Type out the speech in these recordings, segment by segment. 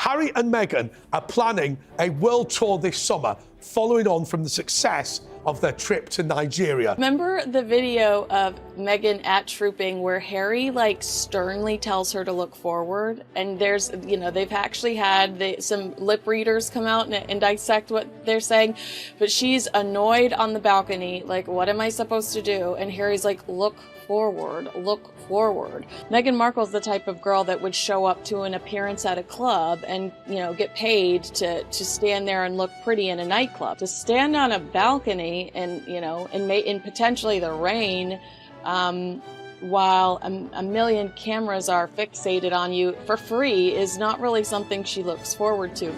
Harry and Meghan are planning a world tour this summer, following on from the success of their trip to Nigeria. Remember the video of Meghan at Trooping where Harry sternly tells her to look forward? And there's, they've actually had some lip readers come out and dissect what they're saying, but she's annoyed on the balcony, like, what am I supposed to do? And Harry's like, look forward, look forward. Meghan Markle's the type of girl that would show up to an appearance at a club and, get paid to stand there and look pretty in a nightclub. To stand on a balcony and, in potentially the rain, while a million cameras are fixated on you for free is not really something she looks forward to.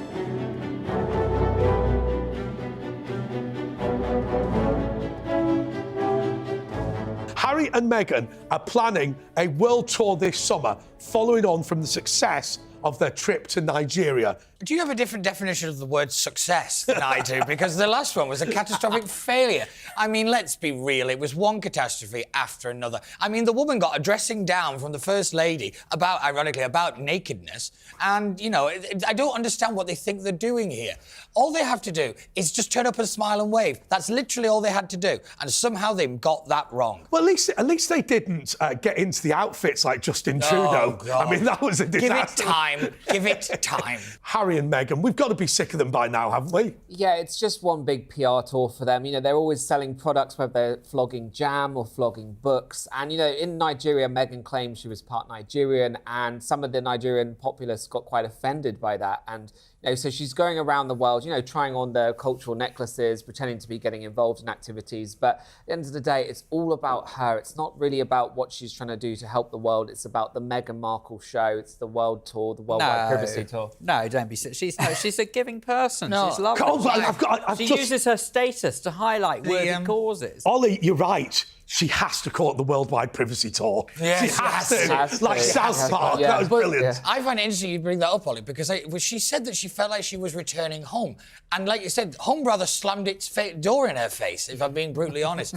Harry and Meghan are planning a world tour this summer, following on from the success of their trip to Nigeria. Do you have a different definition of the word success than I do? Because the last one was a catastrophic failure. I mean, let's be real. It was one catastrophe after another. I mean, the woman got a dressing down from the First Lady ironically, about nakedness. And, I don't understand what they think they're doing here. All they have to do is just turn up and smile and wave. That's literally all they had to do. And somehow they got that wrong. Well, at least they didn't get into the outfits like Justin Trudeau. God. I mean, that was a disaster. Give it time. Give it time. Harry and Meghan, we've got to be sick of them by now, haven't we? Yeah, it's just one big PR tour for them. They're always selling products, whether they're flogging jam or flogging books. And, in Nigeria, Meghan claimed she was part Nigerian, and some of the Nigerian populace got quite offended by that. And, so she's going around the world, trying on their cultural necklaces, pretending to be getting involved in activities. But at the end of the day, it's all about her. It's not really about what she's trying to do to help the world. It's about the Meghan Markle show. It's the world tour, the worldwide privacy tour. No, don't be silly. She's a giving person. No. She's lovely. She uses her status to highlight worthy causes. Ollie, you're right. She has to call it the worldwide privacy tour. Yes, she has to. Like South Park. Yeah. That was brilliant. Yeah. I find it interesting you bring that up, Ollie, because she said that she felt like she was returning home. And like you said, Home Brother slammed its door in her face, if I'm being brutally honest.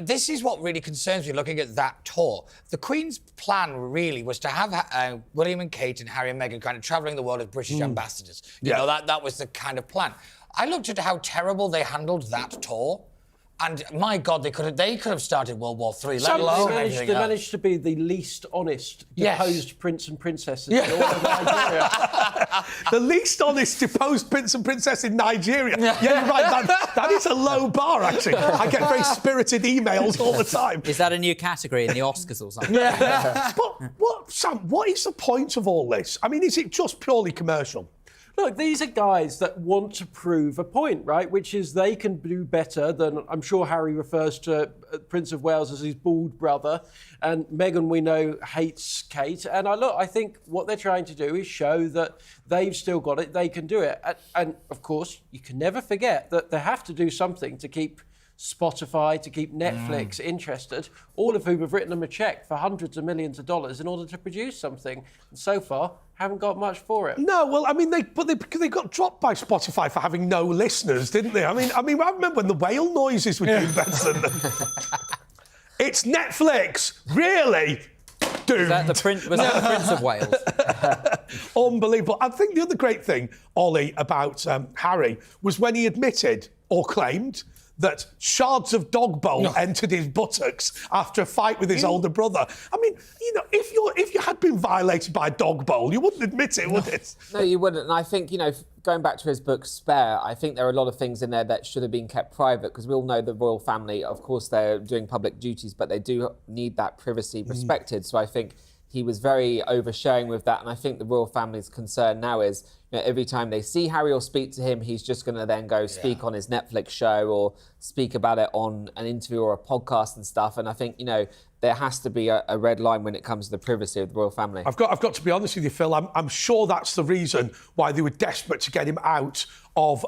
This is what really concerns me looking at that tour. The Queen's plan really was to have William and Kate and Harry and Meghan kind of travelling the world as British ambassadors. That was the kind of plan. I looked at how terrible they handled that tour. And my God, they could have started World War III. They managed to be the least honest deposed prince and princesses in all of Nigeria. The least honest deposed prince and princess in Nigeria. Yeah, you're right. That is a low bar, actually. I get very spirited emails all the time. Is that a new category in the Oscars or something? But Sam, what is the point of all this? I mean, is it just purely commercial? Look, these are guys that want to prove a point, right? Which is they can do better than, I'm sure Harry refers to Prince of Wales as his bald brother, and Meghan, we know, hates Kate. And I think what they're trying to do is show that they've still got it, they can do it. And of course, you can never forget that they have to do something to keep Spotify, to keep Netflix interested, all of whom have written them a cheque for hundreds of millions of dollars in order to produce something. And so far, haven't got much for it. No, well, I mean, they got dropped by Spotify for having no listeners, didn't they? I mean, I remember when the whale noises were doing better than them. It's Netflix, really? Doomed. Was that the Prince of Wales? Unbelievable. I think the other great thing, Ollie, about Harry was when he admitted or claimed that shards of dog bowl entered his buttocks after a fight with his older brother. I mean, if you had been violated by a dog bowl, you wouldn't admit it, would it? No, you wouldn't. And I think, going back to his book Spare, I think there are a lot of things in there that should have been kept private, because we all know the royal family, of course, they're doing public duties, but they do need that privacy respected. So I think he was very oversharing with that. And I think the royal family's concern now is, every time they see Harry or speak to him, he's just going to then go speak on his Netflix show or speak about it on an interview or a podcast and stuff. And I think, there has to be a red line when it comes to the privacy of the royal family. I've got to be honest with you, Phil. I'm sure that's the reason why they were desperate to get him out of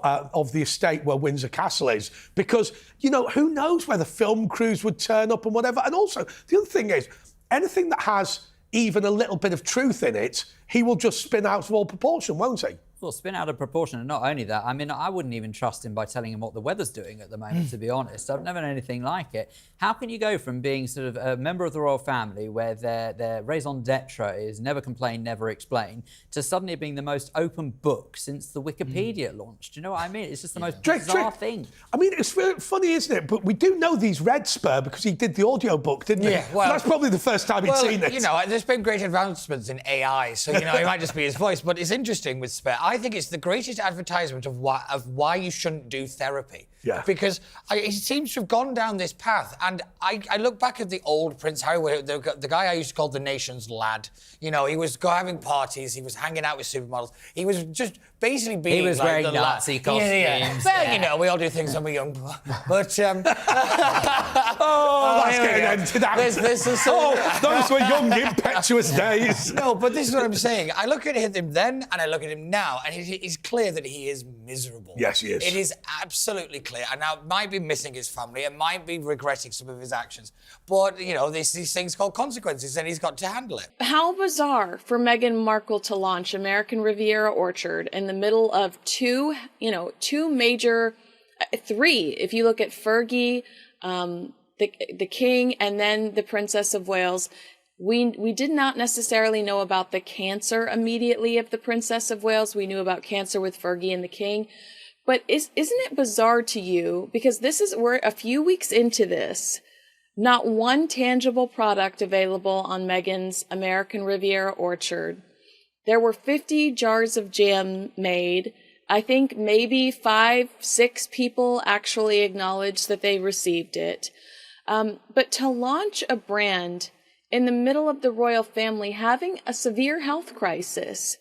the estate where Windsor Castle is, because who knows whether film crews would turn up and whatever. And also the other thing is, anything that has even a little bit of truth in it, he will just spin out of all proportion, won't he? Well, spin out of proportion. And not only that, I mean, I wouldn't even trust him by telling him what the weather's doing at the moment, to be honest. I've never known anything like it. How can you go from being sort of a member of the royal family where their raison d'etre is never complain, never explain, to suddenly being the most open book since the Wikipedia launched? Do you know what I mean? It's just the most bizarre thing. I mean, it's very funny, isn't it? But we do know these Red Spur because he did the audio book, didn't he? Yeah, well, that's probably the first time he'd seen it. You know, there's been great advancements in AI, so, you know, it might just be his voice. But it's interesting with Spur. I think it's the greatest advertisement of why you shouldn't do therapy. Yeah. Because he seems to have gone down this path. And I look back at the old Prince Harry, the guy I used to call the nation's lad. You know, he was having parties, he was hanging out with supermodels. He was just basically being He was like wearing the Nazi costumes. Yeah. Well, you know, we all do things when we're young. But, that's getting ended out. Those were young, impetuous days. No, but this is what I'm saying. I look at him then and I look at him now, and it's clear that he is miserable. Yes, he is. It is absolutely clear. And now it might be missing his family, it might be regretting some of his actions. But, you know, these things called consequences, and he's got to handle it. How bizarre for Meghan Markle to launch American Riviera Orchard in the middle of two major, three, if you look at Fergie, the King, and then the Princess of Wales. We did not necessarily know about the cancer immediately of the Princess of Wales. We knew about cancer with Fergie and the King. But isn't it bizarre to you? Because we're a few weeks into this. Not one tangible product available on Meghan's American Riviera Orchard. There were 50 jars of jam made. I think maybe 5-6 people actually acknowledged that they received it. But to launch a brand in the middle of the royal family having a severe health crisis,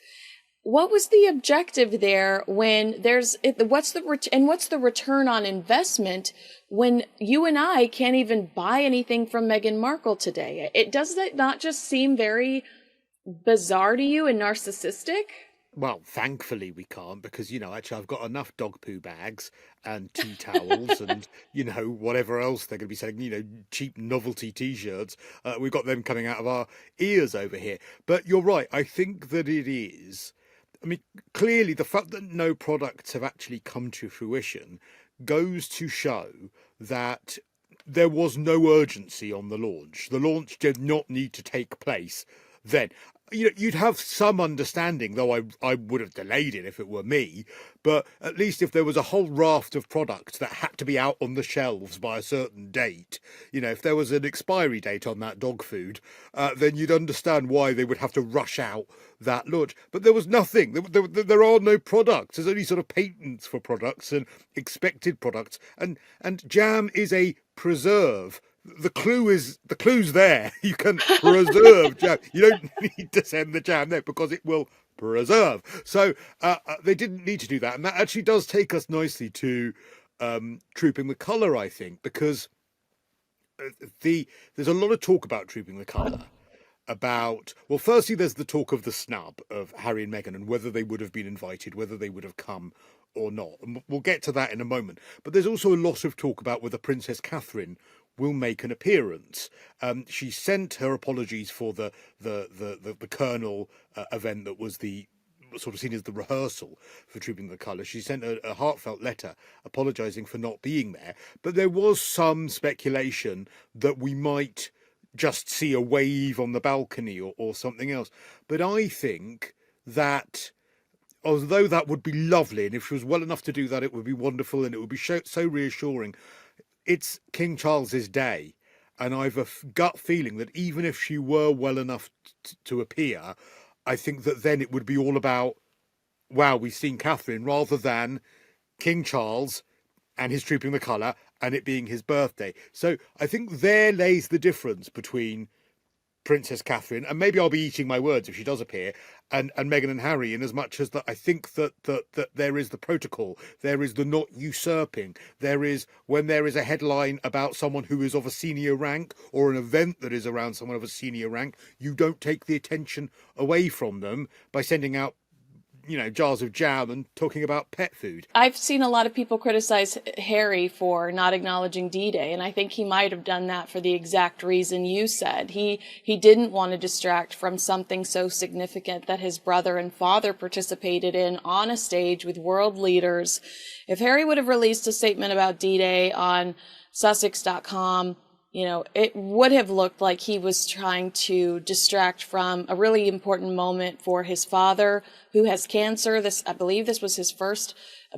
what was the objective there when what's the return on investment when you and I can't even buy anything from Meghan Markle today? Does that not just seem very bizarre to you and narcissistic? Well, thankfully we can't, because, you know, actually I've got enough dog poo bags and tea towels and, you know, whatever else they're going to be selling, you know, cheap novelty T-shirts. We've got them coming out of our ears over here. But you're right. I think that it is. I mean, clearly the fact that no products have actually come to fruition goes to show that there was no urgency on the launch. The launch did not need to take place then. You know, you'd have some understanding, though I would have delayed it if it were me, but at least if there was a whole raft of products that had to be out on the shelves by a certain date, you know, if there was an expiry date on that dog food, then you'd understand why they would have to rush out that launch. But there was nothing. There are no products. There's only sort of patents for products and expected products. And jam is a preserve. The clue's there. You can preserve jam. You don't need to send the jam there because it will preserve. So they didn't need to do that. And that actually does take us nicely to Trooping with Colour, I think, because there's a lot of talk about Trooping with Colour. Well, firstly, there's the talk of the snub of Harry and Meghan and whether they would have been invited, whether they would have come or not. And we'll get to that in a moment. But there's also a lot of talk about whether Princess Catherine will make an appearance. She sent her apologies for the Colonel event that was the sort of seen as the rehearsal for Trooping the Colour. She sent a heartfelt letter apologising for not being there. But there was some speculation that we might just see a wave on the balcony or something else. But I think that although that would be lovely, and if she was well enough to do that, it would be wonderful and it would be so reassuring. It's King Charles's day, and I've a gut feeling that even if she were well enough to appear, I think that then it would be all about, wow, we've seen Catherine, rather than King Charles and his Trooping the Colour and it being his birthday. So I think there lays the difference between Princess Catherine, and maybe I'll be eating my words if she does appear, and Meghan and Harry, in as much as that I think that there is the protocol, there is the not usurping, there is when there is a headline about someone who is of a senior rank or an event that is around someone of a senior rank, you don't take the attention away from them by sending out jars of jam and talking about pet food. I've seen a lot of people criticize Harry for not acknowledging D-Day, and I think he might have done that for the exact reason you said. He didn't want to distract from something so significant that his brother and father participated in on a stage with world leaders. If Harry would have released a statement about D-Day on Sussex.com, it would have looked like he was trying to distract from a really important moment for his father, who has cancer. I believe this was his first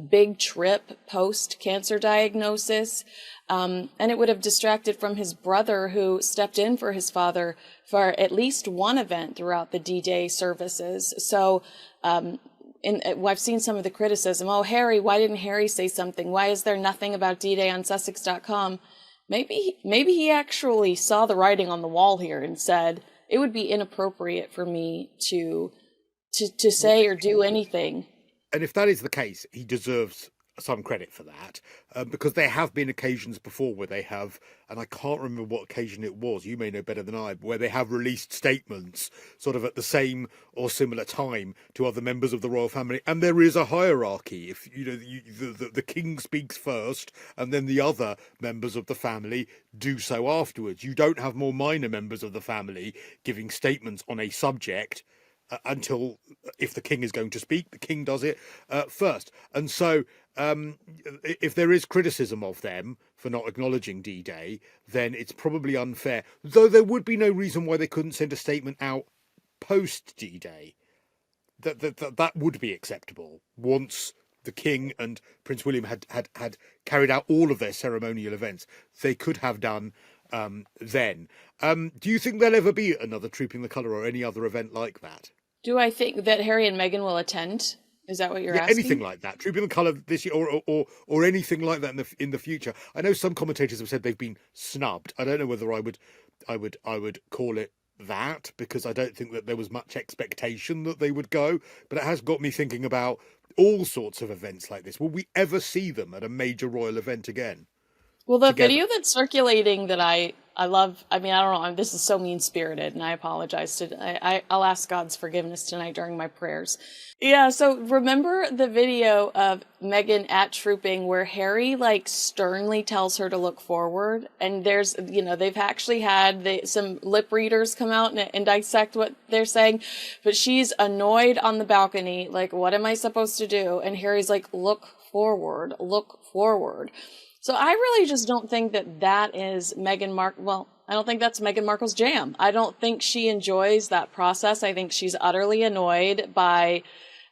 big trip post-cancer diagnosis. And it would have distracted from his brother, who stepped in for his father for at least one event throughout the D-Day services. So, I've seen some of the criticism. Oh, Harry, why didn't Harry say something? Why is there nothing about D-Day on Sussex.com? Maybe he actually saw the writing on the wall here and said, it would be inappropriate for me to say or do anything. And if that is the case, he deserves some credit for that, because there have been occasions before where they have, and I can't remember what occasion it was, you may know better than I, where they have released statements sort of at the same or similar time to other members of the royal family, and there is a hierarchy. If the king speaks first and then the other members of the family do so afterwards. You don't have more minor members of the family giving statements on a subject until, if the king is going to speak, the king does it first. And so if there is criticism of them for not acknowledging D-Day, then it's probably unfair, though there would be no reason why they couldn't send a statement out post D-Day. That would be acceptable once the king and Prince William had carried out all of their ceremonial events. They could have done then. Do you think there'll ever be another Trooping the Colour or any other event like that? Do I think that Harry and Meghan will attend? Is that what you're asking? Anything like that, Trooping the Colour this year, or anything like that in the future. I know some commentators have said they've been snubbed. I don't know whether I would call it that, because I don't think that there was much expectation that they would go. But it has got me thinking about all sorts of events like this. Will we ever see them at a major royal event again? Well, the video that's circulating that I love, I don't know, this is so mean-spirited, and I apologize. I'll ask God's forgiveness tonight during my prayers. Yeah, so remember the video of Meghan at Trooping where Harry, sternly tells her to look forward? And there's, they've actually had some lip readers come out and dissect what they're saying, but she's annoyed on the balcony, what am I supposed to do? And Harry's like, look forward, look forward. So I really just don't think that is Meghan Markle. Well, I don't think that's Meghan Markle's jam. I don't think she enjoys that process. I think she's utterly annoyed by,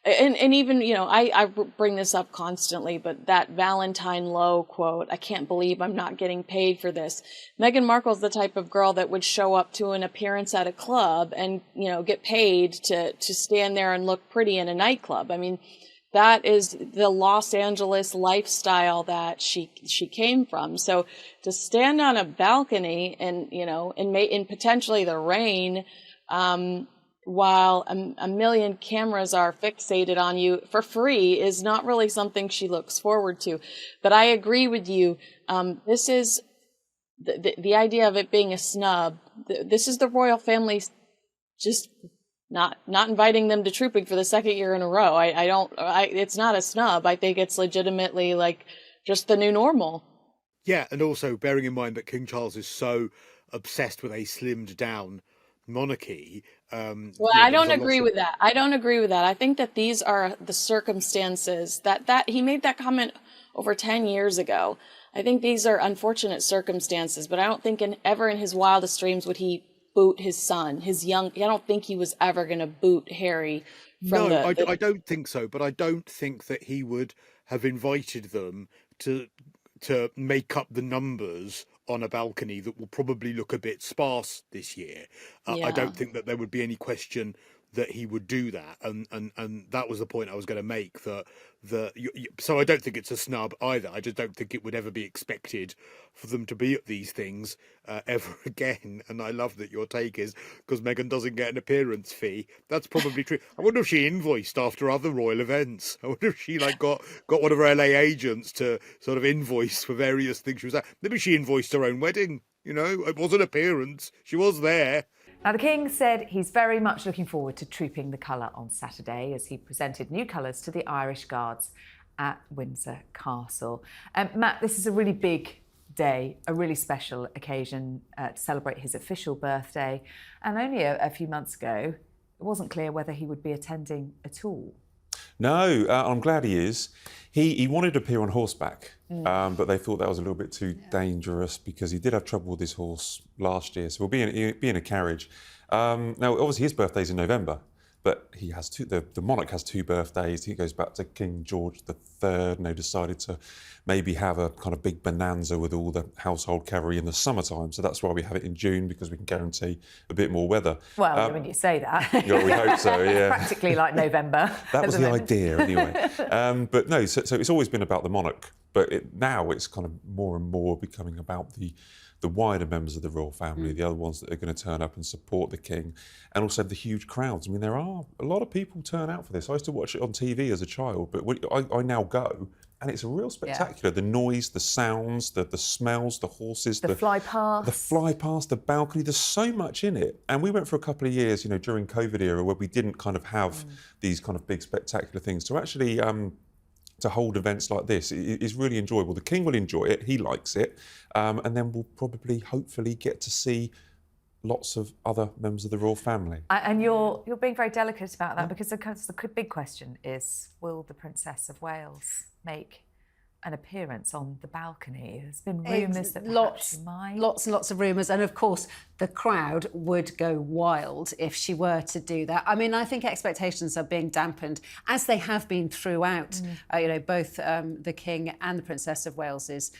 and even, I bring this up constantly, but that Valentine Lowe quote, I can't believe I'm not getting paid for this. Meghan Markle's the type of girl that would show up to an appearance at a club and, get paid to stand there and look pretty in a nightclub. That is the Los Angeles lifestyle that she came from. So to stand on a balcony and, in potentially the rain, while a million cameras are fixated on you for free is not really something she looks forward to. But I agree with you. This is the idea of it being a snub. This is the royal family just not inviting them to Trooping for the second year in a row. It's not a snub. I think it's legitimately just the new normal. Yeah, and also bearing in mind that King Charles is so obsessed with a slimmed down monarchy. Well, I don't agree with that. I don't agree with that. I think that these are the circumstances that he made that comment over 10 years ago. I think these are unfortunate circumstances, but I don't think ever in his wildest dreams would he boot his son, I don't think he was ever going to boot Harry from I don't think so, but I don't think that he would have invited them to make up the numbers on a balcony that will probably look a bit sparse this year. I don't think that there would be any question that he would do that, and that was the point I was going to make. So I don't think it's a snub either. I just don't think it would ever be expected for them to be at these things ever again. And I love that your take is because Meghan doesn't get an appearance fee. That's probably true. I wonder if she invoiced after other royal events. I wonder if she got one of her LA agents to sort of invoice for various things she was at. Maybe she invoiced her own wedding. It was an appearance. She was there. Now, the King said he's very much looking forward to trooping the colour on Saturday as he presented new colours to the Irish Guards at Windsor Castle. Matt, this is a really big day, a really special occasion to celebrate his official birthday. And only a few months ago, it wasn't clear whether he would be attending at all. No, I'm glad he is. He wanted to appear on horseback, but they thought that was a little bit too dangerous because he did have trouble with his horse last year. So he'll be in a carriage. Now, obviously, his birthday's in November, but he has the monarch has 2 birthdays. He goes back to King George III, and they decided to maybe have a kind of big bonanza with all the household cavalry in the summertime. So that's why we have it in June, because we can guarantee a bit more weather. Well, when you say that. Yeah, we hope so, yeah. Practically like November. That was the idea, anyway. But no, so it's always been about the monarch, but now it's kind of more and more becoming about the wider members of the royal family, the other ones that are going to turn up and support the king, and also the huge crowds. I mean, there are a lot of people turn out for this. I used to watch it on TV as a child, but I now go, and it's a real spectacular. The noise, the sounds, the smells, the horses, the fly past, the balcony. There's so much in it. And we went for a couple of years, during COVID era, where we didn't kind of have these kind of big spectacular things. To actually to hold events like this is really enjoyable. The King will enjoy it, he likes it, and then we'll probably, hopefully, get to see lots of other members of the royal family. And you're being very delicate about that, because the big question is, will the Princess of Wales make an appearance on the balcony? There's been rumours that she might. Lots and lots of rumours, and of course the crowd would go wild if she were to do that. I mean, I think expectations are being dampened, as they have been throughout, both the King and the Princess of Wales's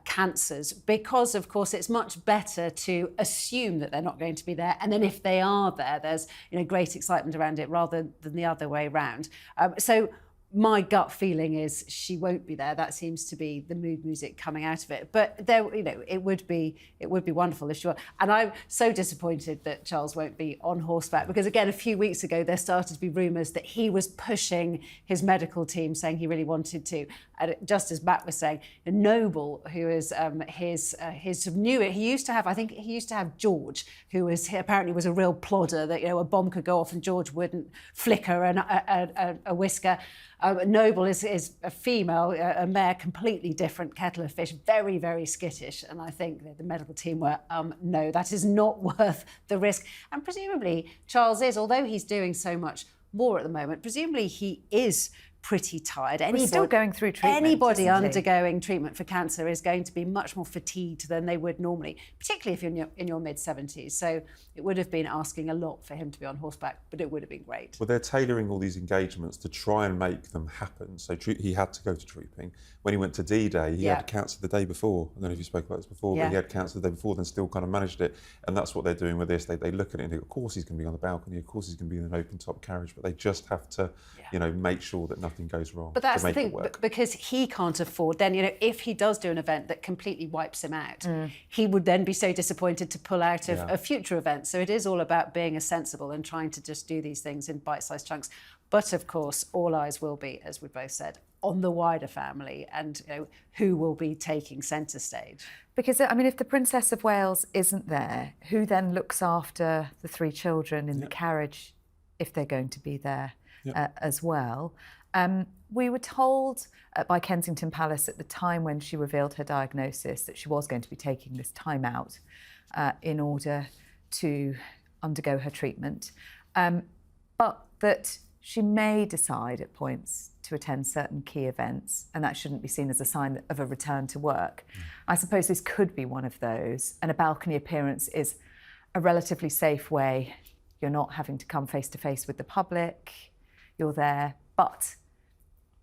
cancers, because of course it's much better to assume that they're not going to be there, and then if they are there, there's great excitement around it rather than the other way round. So my gut feeling is she won't be there. That seems to be the mood music coming out of it. But there, it would be wonderful if she were. And I'm so disappointed that Charles won't be on horseback, because again, a few weeks ago there started to be rumours that he was pushing his medical team, saying he really wanted to. And just as Matt was saying, Noble, who is his new, he used to have George, who apparently was a real plodder, that a bomb could go off and George wouldn't flicker a whisker. Noble is a female, a mare, completely different kettle of fish, very, very skittish. And I think that the medical team were, no, that is not worth the risk. And presumably Charles is, although he's doing so much more at the moment, presumably he is pretty tired. He's still going through treatment. Anybody undergoing treatment for cancer is going to be much more fatigued than they would normally, particularly if you're in your mid-70s. So it would have been asking a lot for him to be on horseback, but it would have been great. Well, they're tailoring all these engagements to try and make them happen. So he had to go to trooping. When he went to D-Day, he had cancer the day before. I don't know if you spoke about this before, but he had cancer the day before, then still kind of managed it. And that's what they're doing with this. They look at it and think, of course he's going to be on the balcony, of course he's going to be in an open-top carriage, but they just have to, make sure that nothing goes wrong. But that's the thing, because he can't afford, then, if he does do an event that completely wipes him out, he would then be so disappointed to pull out of a future event. So it is all about being sensible and trying to just do these things in bite-sized chunks. But of course, all eyes will be, as we both said, on the wider family and who will be taking centre stage. Because, if the Princess of Wales isn't there, who then looks after the 3 children in the carriage if they're going to be there as well? We were told by Kensington Palace at the time when she revealed her diagnosis that she was going to be taking this time out in order to undergo her treatment, but that she may decide at points to attend certain key events, and that shouldn't be seen as a sign of a return to work. I suppose this could be one of those, and a balcony appearance is a relatively safe way. You're not having to come face to face with the public, you're there, but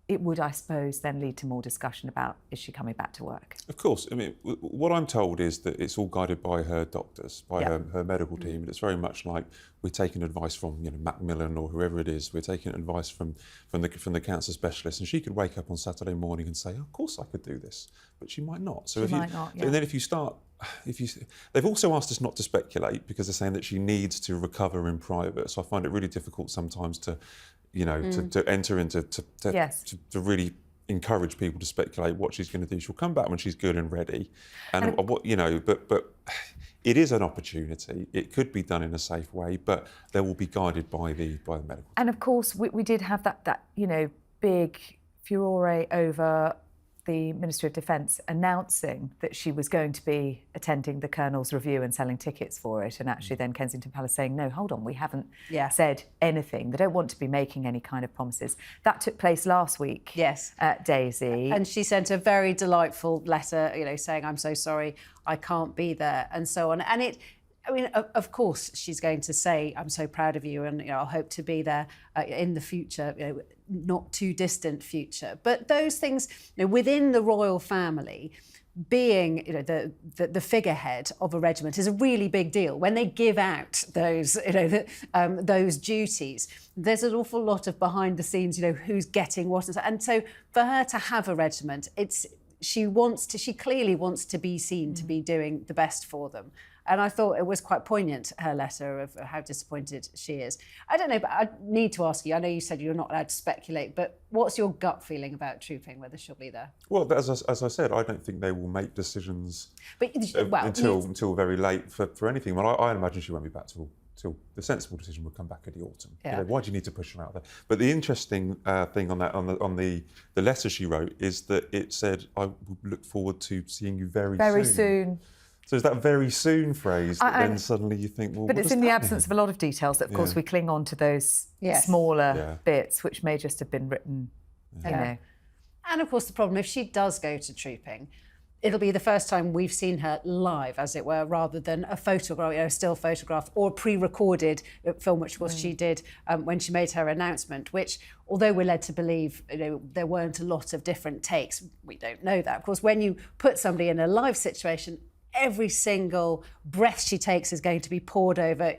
it would, I suppose, then lead to more discussion about, is she coming back to work? Of course. What I'm told is that it's all guided by her doctors, by her medical team. And it's very much like we're taking advice from, Macmillan or whoever it is. We're taking advice from the cancer specialist. And she could wake up on Saturday morning and say, of course I could do this. But she might not. So and then if you start... They've also asked us not to speculate, because they're saying that she needs to recover in private. So I find it really difficult sometimes to enter into to really encourage people to speculate what she's going to do. She'll come back when she's good and ready, but it is an opportunity. It could be done in a safe way, but they will be guided by the medical. And of course, we did have that big furore over the Ministry of Defence announcing that she was going to be attending the Colonel's Review and selling tickets for it, and actually then Kensington Palace saying, no, hold on, we haven't said anything. They don't want to be making any kind of promises. That took place last week, Daisy. And she sent a very delightful letter, saying, I'm so sorry, I can't be there, and so on. And of course, she's going to say, I'm so proud of you, and I'll hope to be there in the future, not too distant future. But those things, within the royal family, being the figurehead of a regiment is a really big deal. When they give out those those duties, there's an awful lot of behind the scenes, who's getting what, and so for her to have a regiment, she clearly wants to be seen to be doing the best for them. And I thought it was quite poignant, her letter, of how disappointed she is. I don't know, but I need to ask you, I know you said you're not allowed to speculate, but what's your gut feeling about trooping, whether she'll be there? Well, as I said, I don't think they will make decisions until very late for anything. Well, I imagine she won't be back till the sensible decision will come back in the autumn. Yeah. Why do you need to push her out there? But the interesting thing on the letter she wrote is that it said, I would look forward to seeing you very soon. So is that very soon phrase that then suddenly you think, well, but it's in the absence of a lot of details that, of course, we cling on to those smaller bits, which may just have been written, And of course, the problem, if she does go to trooping, it'll be the first time we've seen her live, as it were, rather than a photograph, a still photograph, or a pre-recorded film, which was she did when she made her announcement, which, although we're led to believe there weren't a lot of different takes, we don't know that. Of course, when you put somebody in a live situation, every single breath she takes is going to be poured over.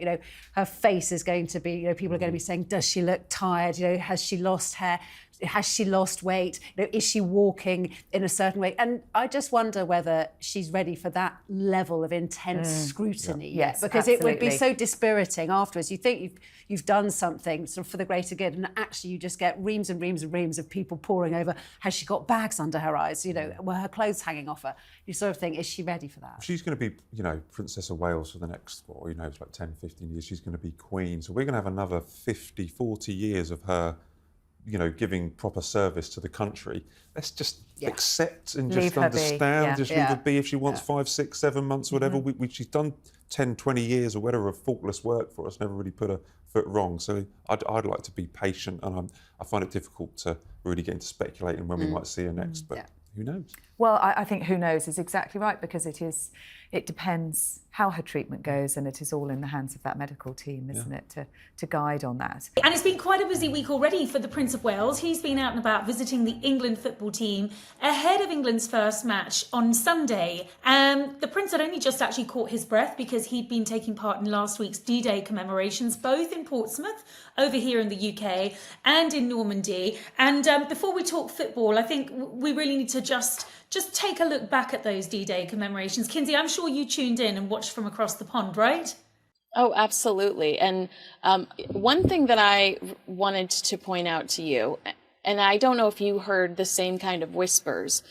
Her face is going to be, people are going to be saying, does she look tired? Has she lost hair? Has she lost weight? Is she walking in a certain way? And I just wonder whether she's ready for that level of intense scrutiny yet. Yes, because it would be so dispiriting afterwards. You think you've done something sort of for the greater good, and actually you just get reams and reams and reams of people pouring over. Has she got bags under her eyes? Were her clothes hanging off her? You sort of think, is she ready for that? She's going to be, Princess of Wales for the next, it's like 10, 15 years. She's going to be Queen. So we're going to have another 50, 40 years of her, giving proper service to the country. Let's just accept and Leave just her understand. be. Just leave her be. If she wants 5, 6, 7 months, whatever. She's done 10, 20 years or whatever of faultless work for us, never really put a foot wrong. So I'd like to be patient, and I find it difficult to really get into speculating when we might see her next, but who knows? Well, I think who knows is exactly right, because it depends how her treatment goes, and it is all in the hands of that medical team, isn't it, to guide on that. And it's been quite a busy week already for the Prince of Wales. He's been out and about visiting the England football team ahead of England's first match on Sunday. The Prince had only just actually caught his breath because he'd been taking part in last week's D-Day commemorations, both in Portsmouth, over here in the UK, and in Normandy. And before we talk football, I think we really need to just take a look back at those D-Day commemorations. Kinsey, I'm sure you tuned in and watched from across the pond, right? Oh, absolutely. And one thing that I wanted to point out to you, and I don't know if you heard the same kind of whispers,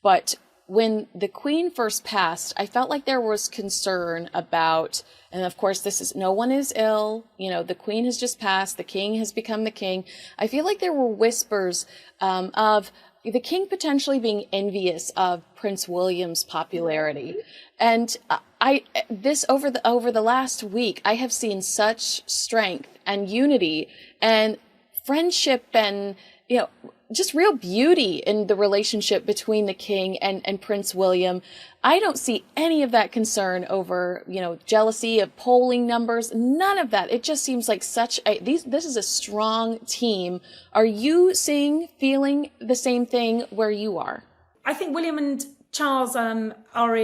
but when the Queen first passed, I felt like there was concern about, and of course no one is ill, the Queen has just passed, the King has become the King. I feel like there were whispers of the King potentially being envious of Prince William's popularity. And over the last week, I have seen such strength and unity and friendship and, just real beauty in the relationship between the King and Prince William. I don't see any of that concern over, jealousy of polling numbers, none of that. It just seems like this is a strong team. Are you feeling the same thing where you are? I think William and Charles are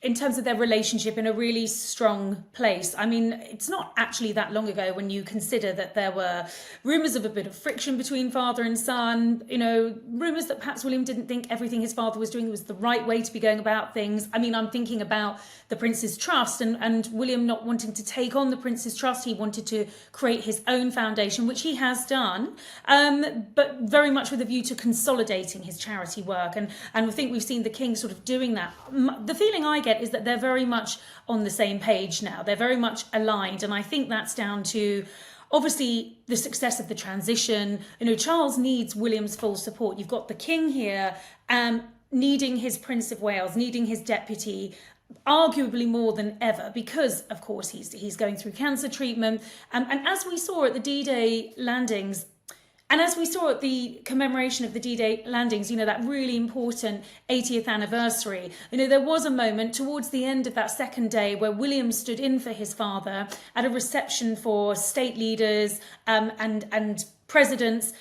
in terms of their relationship, in a really strong place. I mean, it's not actually that long ago when you consider that there were rumours of a bit of friction between father and son, rumours that perhaps William didn't think everything his father was doing was the right way to be going about things. I mean, I'm thinking about the Prince's Trust and William not wanting to take on the Prince's Trust. He wanted to create his own foundation, which he has done, but very much with a view to consolidating his charity work. And I think we've seen the King sort of doing that. The feeling I get get is that they're very much on the same page now. They're very much aligned. And I think that's down to, obviously, the success of the transition. Charles needs William's full support. You've got the king here needing his Prince of Wales, needing his deputy, arguably more than ever, because, of course, he's going through cancer treatment. And as we saw at the D-Day landings, and as we saw at the commemoration of the D-Day landings, that really important 80th anniversary, there was a moment towards the end of that second day where William stood in for his father at a reception for state leaders and presidents,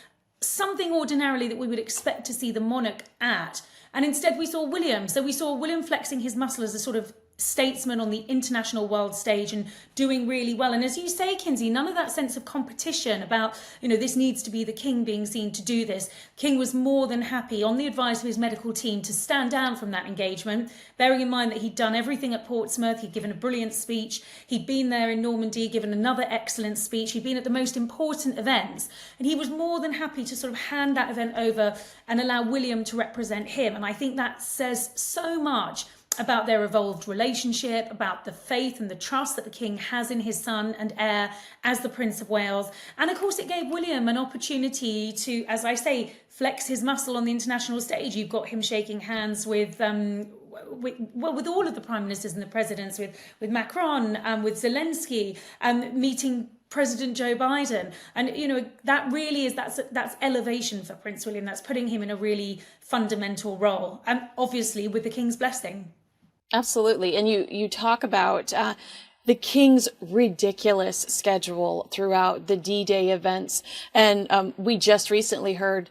something ordinarily that we would expect to see the monarch at. And instead we saw William. So we saw William flexing his muscle as a sort of statesman on the international world stage and doing really well. And as you say, Kinsey, none of that sense of competition about, this needs to be the king being seen to do this. King was more than happy, on the advice of his medical team, to stand down from that engagement, bearing in mind that he'd done everything at Portsmouth. He'd given a brilliant speech. He'd been there in Normandy, given another excellent speech. He'd been at the most important events. And he was more than happy to sort of hand that event over and allow William to represent him. And I think that says so much about their evolved relationship, about the faith and the trust that the king has in his son and heir as the Prince of Wales. And of course, it gave William an opportunity to, as I say, flex his muscle on the international stage. You've got him shaking hands with all of the prime ministers and the presidents, with Macron, with Zelensky, meeting President Joe Biden. And, that really is, that's elevation for Prince William. That's putting him in a really fundamental role, and obviously with the king's blessing. Absolutely. And you talk about the king's ridiculous schedule throughout the D-Day events. And we just recently heard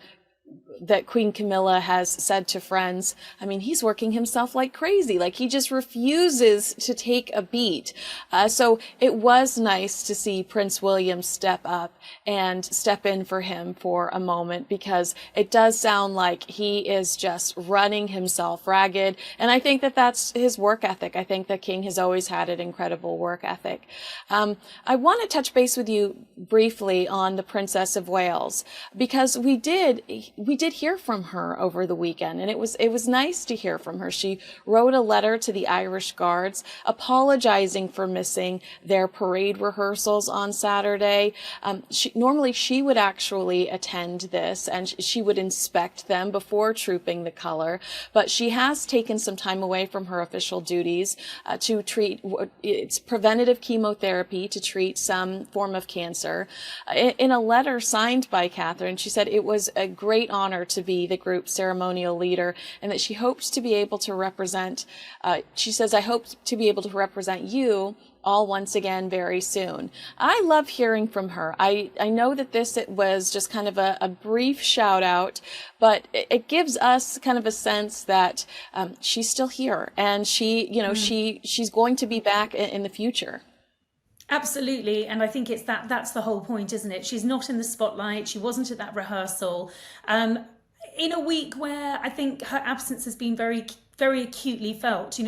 that Queen Camilla has said to friends, he's working himself like crazy. Like, he just refuses to take a beat. So it was nice to see Prince William step up and step in for him for a moment, because it does sound like he is just running himself ragged. And I think that that's his work ethic. I think the king has always had an incredible work ethic. I want to touch base with you briefly on the Princess of Wales, because we did hear from her over the weekend, and it was nice to hear from her. She wrote a letter to the Irish Guards apologizing for missing their parade rehearsals on Saturday. Normally she would actually attend this, and she would inspect them before trooping the color, but she has taken some time away from her official duties to treat, it's preventative chemotherapy to treat some form of cancer. In a letter signed by Catherine, she said it was a great honor to be the group's ceremonial leader, and that she hopes to be able to represent, she says, I hope to be able to represent you all once again very soon. I love hearing from her. I know that it was just kind of a brief shout out, but it gives us kind of a sense that she's still here, and she's going to be back in the future. Absolutely. And I think it's that's the whole point, isn't it? She's not in the spotlight. She wasn't at that rehearsal. In a week where I think her absence has been very, very acutely felt.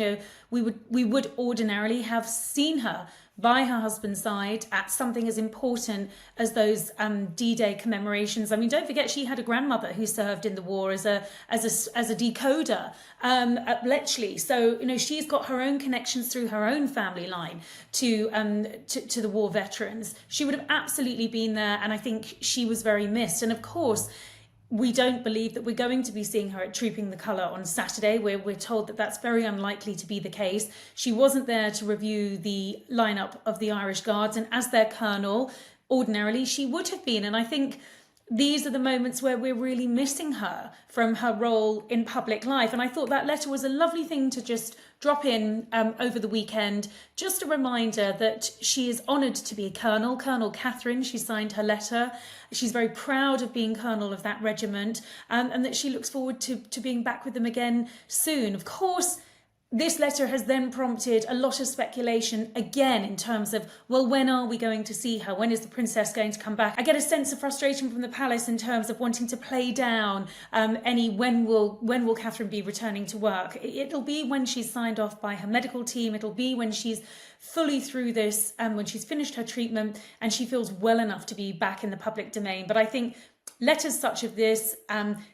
We would ordinarily have seen her by her husband's side at something as important as those D-Day commemorations. Don't forget, she had a grandmother who served in the war as a decoder at Bletchley. So she's got her own connections through her own family line to the war veterans. She would have absolutely been there, and I think she was very missed. And of course, we don't believe that we're going to be seeing her at Trooping the Colour on Saturday. We're told that that's very unlikely to be the case. She wasn't there to review the lineup of the Irish Guards, and as their colonel, ordinarily she would have been. And I think these are the moments where we're really missing her from her role in public life. And I thought that letter was a lovely thing to just drop in over the weekend. Just a reminder that she is honoured to be a colonel. Colonel Catherine, she signed her letter. She's very proud of being colonel of that regiment, and that she looks forward to being back with them again soon. Of course, this letter has then prompted a lot of speculation again in terms of, well, when are we going to see her? When is the princess going to come back? I get a sense of frustration from the palace in terms of wanting to play down any when will Catherine be returning to work. It'll be when she's signed off by her medical team. It'll be when she's fully through this, when she's finished her treatment and she feels well enough to be back in the public domain. But I think letters such as this,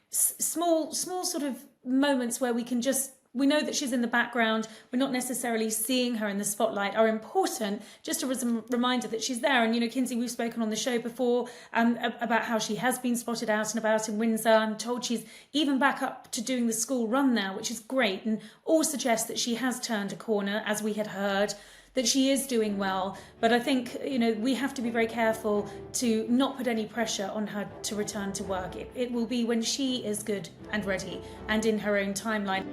small sort of moments where we can just we know that she's in the background, we're not necessarily seeing her in the spotlight, are important, just a reminder that she's there. And, you know, Kinsey, we've spoken on the show before about how she has been spotted out and about in Windsor. I'm told she's even back up to doing the school run now, which is great, and all suggests that she has turned a corner, as we had heard, that she is doing well. But I think, you know, we have to be very careful to not put any pressure on her to return to work. It will be when she is good and ready and in her own timeline.